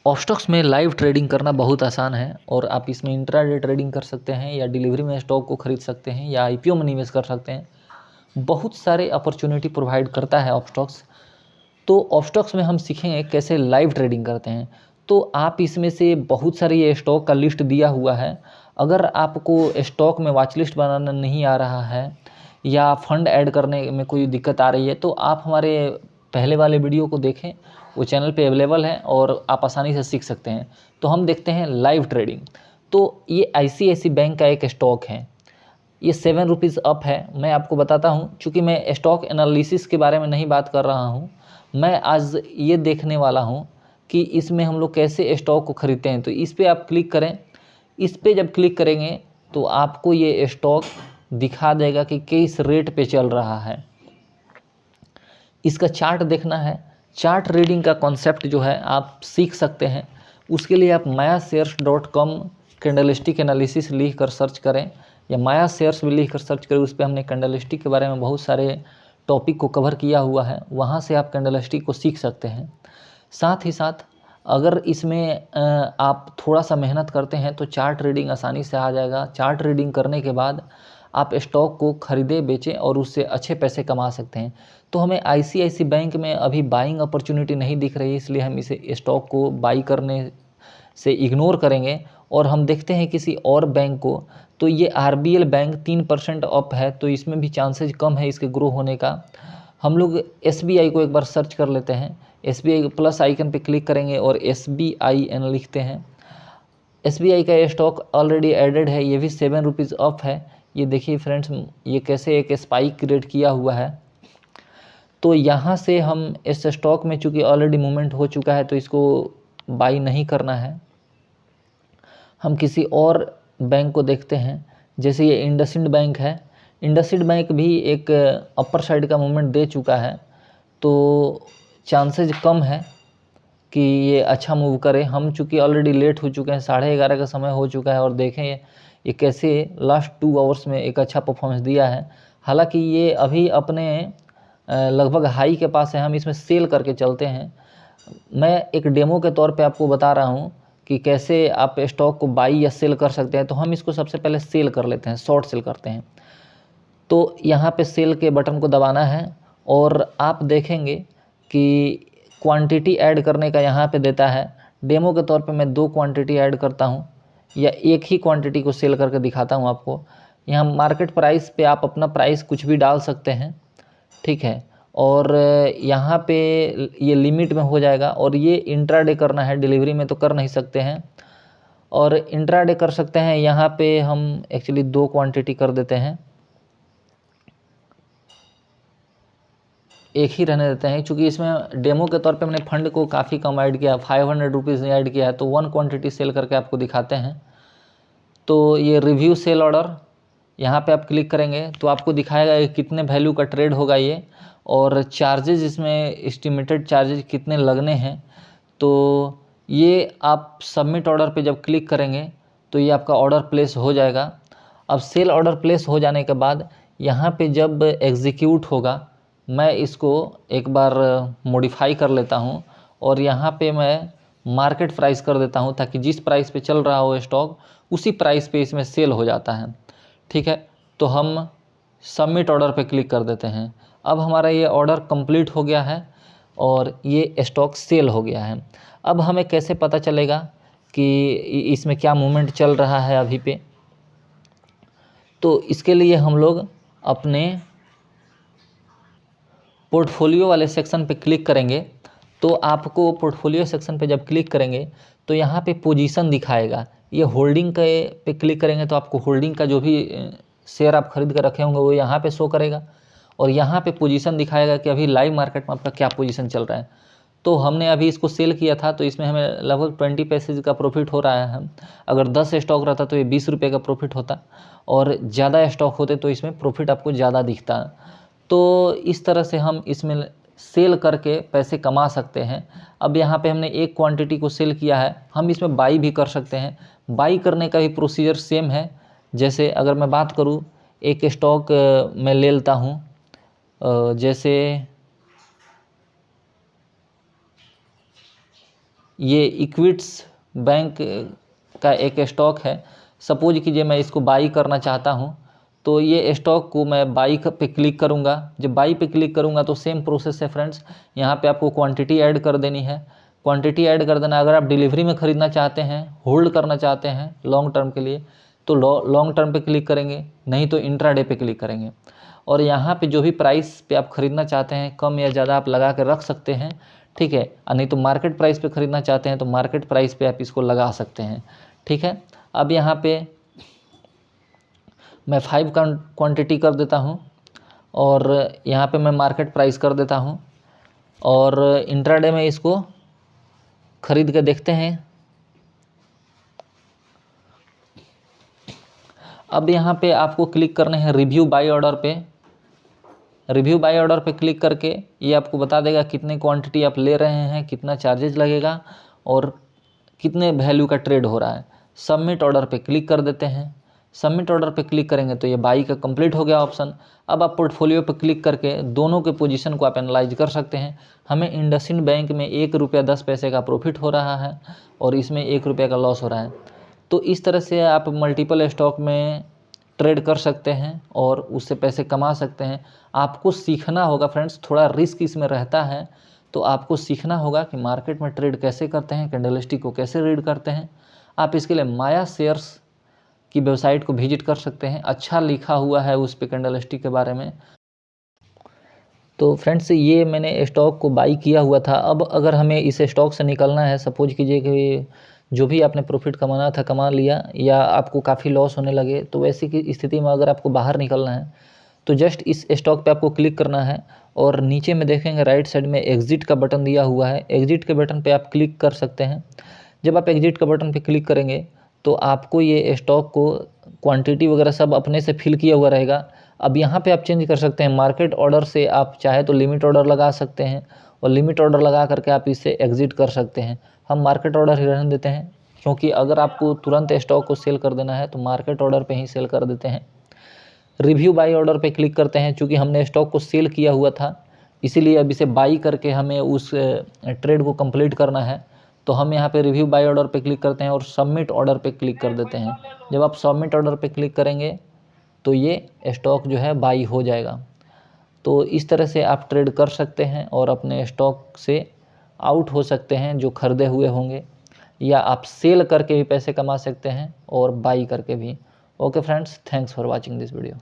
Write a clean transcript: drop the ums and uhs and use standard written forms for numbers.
ऑप्स्टॉक्स में live trading करना बहुत आसान है और आप इसमें इंट्राडे ट्रेडिंग कर सकते हैं या डिलीवरी में स्टॉक को खरीद सकते हैं या आईपीओ में निवेश कर सकते हैं। बहुत सारे अपॉर्चुनिटी प्रोवाइड करता है ऑप्स्टॉक्स। तो ऑप्स्टॉक्स में हम सीखेंगे कैसे लाइव ट्रेडिंग करते हैं। तो आप इसमें से बहुत सारे ये स्टॉक का लिस्ट दिया हुआ है। अगर आपको स्टॉक में वॉच लिस्ट बनाना नहीं आ रहा है या फंड ऐड करने में कोई दिक्कत आ रही है तो आप हमारे पहले वाले वीडियो को देखें, वो चैनल पे अवेलेबल है और आप आसानी से सीख सकते हैं। तो हम देखते हैं लाइव ट्रेडिंग। तो ये ICICI बैंक का एक स्टॉक है, ये 7 रुपीज़ अप है। मैं आपको बताता हूँ, चूँकि मैं स्टॉक एनालिसिस के बारे में नहीं बात कर रहा हूँ, मैं आज ये देखने वाला हूँ कि इसमें हम लोग कैसे स्टॉक को खरीदते हैं। तो इस पर आप क्लिक करें। इस पर जब क्लिक करेंगे तो आपको ये स्टॉक दिखा देगा कि किस रेट पे चल रहा है। इसका चार्ट देखना है। चार्ट रीडिंग का कॉन्सेप्ट जो है आप सीख सकते हैं। उसके लिए आप mayashares.com कैंडलस्टिक एनालिसिस लिख कर सर्च करें या माया शेयर्स भी लिख कर सर्च करें। उस पर हमने कैंडलस्टिक के बारे में बहुत सारे टॉपिक को कवर किया हुआ है, वहाँ से आप कैंडलस्टिक को सीख सकते हैं। साथ ही साथ अगर इसमें आप थोड़ा सा मेहनत करते हैं तो चार्ट रीडिंग आसानी से आ जाएगा। चार्ट रीडिंग करने के बाद आप स्टॉक को खरीदें बेचें और उससे अच्छे पैसे कमा सकते हैं। तो हमें ICICI बैंक में अभी बाइंग अपॉर्चुनिटी नहीं दिख रही है, इसलिए हम इसे स्टॉक को बाई करने से इग्नोर करेंगे और हम देखते हैं किसी और बैंक को। तो ये RBL बैंक 3% अप है, तो इसमें भी चांसेज कम है इसके ग्रो होने का। हम लोग SBI को एक बार सर्च कर लेते हैं। SBI प्लस आइकन पे क्लिक करेंगे और SBIN लिखते हैं। SBI का ये स्टॉक ऑलरेडी एडेड है, ये भी 7 रुपीज़ अप है। ये देखिए फ्रेंड्स, ये कैसे एक स्पाइक क्रिएट किया हुआ है। तो यहाँ से हम इस स्टॉक में चूँकि ऑलरेडी मूवमेंट हो चुका है तो इसको बाई नहीं करना है। हम किसी और बैंक को देखते हैं, जैसे ये इंडसइंड बैंक है। इंडसइंड बैंक भी एक अपर साइड का मूवमेंट दे चुका है, तो चांसेस कम है कि ये अच्छा मूव करे। हम चूँकि ऑलरेडी लेट हो चुके हैं, 11:30 का समय हो चुका है और देखें ये कैसे लास्ट 2 आवर्स में एक अच्छा परफॉर्मेंस दिया है। हालांकि ये अभी अपने लगभग हाई के पास है। हम इसमें सेल करके चलते हैं। मैं एक डेमो के तौर पे आपको बता रहा हूँ कि कैसे आप स्टॉक को बाई या सेल कर सकते हैं। तो हम इसको सबसे पहले सेल कर लेते हैं, शॉर्ट सेल करते हैं। तो यहाँ पे सेल के बटन को दबाना है और आप देखेंगे कि क्वांटिटी ऐड करने का यहाँ पे देता है। डेमो के तौर पे मैं 2 क्वांटिटी ऐड करता हूँ या एक ही क्वांटिटी को सेल करके दिखाता हूँ आपको। यहाँ मार्केट प्राइस पे आप अपना प्राइस कुछ भी डाल सकते हैं, ठीक है। और यहाँ पे ये लिमिट में हो जाएगा और ये इंट्राडे करना है, डिलीवरी में तो कर नहीं सकते हैं। और इंट्राडे कर सकते हैं, यहाँ पे हम एक्चुअली 2 क्वांटिटी कर देते हैं, एक ही रहने देते हैं। क्योंकि इसमें डेमो के तौर पे मैंने फंड को काफ़ी कम ऐड किया, 500 रुपीज़ ऐड किया है, तो 1 क्वांटिटी सेल करके आपको दिखाते हैं। तो ये रिव्यू सेल ऑर्डर, यहाँ पे आप क्लिक करेंगे तो आपको दिखाएगा कि कितने वैल्यू का ट्रेड होगा ये, और चार्जेस इसमें एस्टिमेटेड चार्जेस कितने लगने हैं। तो ये आप सबमिट ऑर्डर पे जब क्लिक करेंगे तो ये आपका ऑर्डर प्लेस हो जाएगा। अब सेल ऑर्डर प्लेस हो जाने के बाद यहाँ पे जब एग्जीक्यूट होगा, मैं इसको एक बार मॉडिफाई कर लेता हूँ और यहाँ पे मैं मार्केट प्राइस कर देता हूँ, ताकि जिस प्राइस पे चल रहा हो स्टॉक उसी प्राइस पे इसमें सेल हो जाता है, ठीक है। तो हम सबमिट ऑर्डर पे क्लिक कर देते हैं। अब हमारा ये ऑर्डर कंप्लीट हो गया है और ये स्टॉक सेल हो गया है। अब हमें कैसे पता चलेगा कि इसमें क्या मूवमेंट चल रहा है अभी पे? तो इसके लिए हम लोग अपने पोर्टफोलियो वाले सेक्शन पे क्लिक करेंगे। तो आपको पोर्टफोलियो सेक्शन पे जब क्लिक करेंगे तो यहाँ पे पोजीशन दिखाएगा। ये होल्डिंग के पे क्लिक करेंगे तो आपको होल्डिंग का जो भी शेयर आप खरीद कर रखे होंगे वो यहाँ पे शो करेगा और यहाँ पे पोजीशन दिखाएगा कि अभी लाइव मार्केट में आपका क्या पोजीशन चल रहा है। तो हमने अभी इसको सेल किया था तो इसमें हमें लगभग 20 पैसे का प्रॉफिट हो रहा है। अगर 10 स्टॉक रहता तो ये 20 रुपये का प्रॉफिट होता और ज़्यादा स्टॉक होते तो इसमें प्रॉफिट आपको ज़्यादा दिखता। तो इस तरह से हम इसमें सेल करके पैसे कमा सकते हैं। अब यहाँ पे हमने एक क्वांटिटी को सेल किया है, हम इसमें बाई भी कर सकते हैं। बाई करने का भी प्रोसीजर सेम है। जैसे अगर मैं बात करूँ, एक स्टॉक मैं ले लेता हूँ, जैसे ये इक्विट्स बैंक का एक स्टॉक है। सपोज कीजिए मैं इसको बाई करना चाहता हूँ, तो ये स्टॉक को मैं बाई पे क्लिक करूँगा। जब बाई पे क्लिक करूँगा तो सेम प्रोसेस है फ्रेंड्स, यहाँ पे आपको क्वांटिटी ऐड कर देनी है। क्वांटिटी ऐड कर देना। अगर आप डिलीवरी में ख़रीदना चाहते हैं, होल्ड करना चाहते हैं लॉन्ग टर्म के लिए, तो लॉन्ग टर्म पे क्लिक करेंगे, नहीं तो इंट्राडे पे क्लिक करेंगे। और यहाँ पे जो भी प्राइस पे आप ख़रीदना चाहते हैं, कम या ज़्यादा आप लगा कर रख सकते हैं, ठीक है। नहीं तो मार्केट प्राइस पे ख़रीदना चाहते हैं तो मार्केट प्राइस पे आप इसको लगा सकते हैं, ठीक है। अब यहाँ पे मैं 5 क्वांटिटी कर देता हूँ और यहाँ पे मैं मार्केट प्राइस कर देता हूँ और इंट्राडे में इसको ख़रीद के देखते हैं। अब यहाँ पे आपको क्लिक करने हैं रिव्यू बाई ऑर्डर पे। रिव्यू बाई ऑर्डर पे क्लिक करके ये आपको बता देगा कितने क्वांटिटी आप ले रहे हैं, कितना चार्जेज लगेगा और कितने वैल्यू का ट्रेड हो रहा है। सबमिट ऑर्डर पे क्लिक कर देते हैं। सबमिट ऑर्डर पे क्लिक करेंगे तो ये बाई का कंप्लीट हो गया ऑप्शन। अब आप पोर्टफोलियो पे क्लिक करके दोनों के पोजीशन को आप एनालाइज कर सकते हैं। हमें इंडसइंड बैंक में 1 रुपया 10 पैसे का प्रॉफिट हो रहा है और इसमें 1 रुपये का लॉस हो रहा है। तो इस तरह से आप मल्टीपल स्टॉक में ट्रेड कर सकते हैं और उससे पैसे कमा सकते हैं। आपको सीखना होगा फ्रेंड्स, थोड़ा रिस्क इसमें रहता है, तो आपको सीखना होगा कि मार्केट में ट्रेड कैसे करते हैं, कैंडलस्टिक को कैसे रीड करते हैं। आप इसके लिए माया शेयर्स की वेबसाइट को विजिट कर सकते हैं, अच्छा लिखा हुआ है उस पे कैंडलस्टिक के बारे में। तो फ्रेंड्स ये मैंने स्टॉक को बाई किया हुआ था। अब अगर हमें इस स्टॉक से निकलना है, सपोज कीजिए कि जो भी आपने प्रॉफिट कमाना था कमा लिया या आपको काफ़ी लॉस होने लगे, तो वैसी की स्थिति में अगर आपको बाहर निकलना है तो जस्ट इस स्टॉक पे आपको क्लिक करना है और नीचे में देखेंगे राइट साइड में एग्जिट का बटन दिया हुआ है। एग्जिट के बटन पे आप क्लिक कर सकते हैं। जब आप एग्जिट का बटन पे क्लिक करेंगे तो आपको ये स्टॉक को क्वांटिटी वगैरह सब अपने से फिल किया हुआ रहेगा। अब यहाँ पे आप चेंज कर सकते हैं। मार्केट ऑर्डर से आप चाहे तो लिमिट ऑर्डर लगा सकते हैं और लिमिट ऑर्डर लगा करके आप इसे एग्जिट कर सकते हैं। हम मार्केट ऑर्डर ही रहने देते हैं, क्योंकि अगर आपको तुरंत स्टॉक को सेल कर देना है तो मार्केट ऑर्डर पे ही सेल कर देते हैं। रिव्यू बाई ऑर्डर पे क्लिक करते हैं। चूँकि हमने स्टॉक को सेल किया हुआ था, इसीलिए अब इसे बाई करके हमें उस ट्रेड को कंप्लीट करना है। तो हम यहाँ पे रिव्यू बाई ऑर्डर पे क्लिक करते हैं और सबमिट ऑर्डर पे क्लिक कर देते हैं। जब आप सबमिट ऑर्डर पे क्लिक करेंगे तो ये स्टॉक जो है बाई हो जाएगा। तो इस तरह से आप ट्रेड कर सकते हैं और अपने स्टॉक से आउट हो सकते हैं जो खरीदे हुए होंगे, या आप सेल करके भी पैसे कमा सकते हैं और बाई करके भी। Okay friends, thanks for watching this video.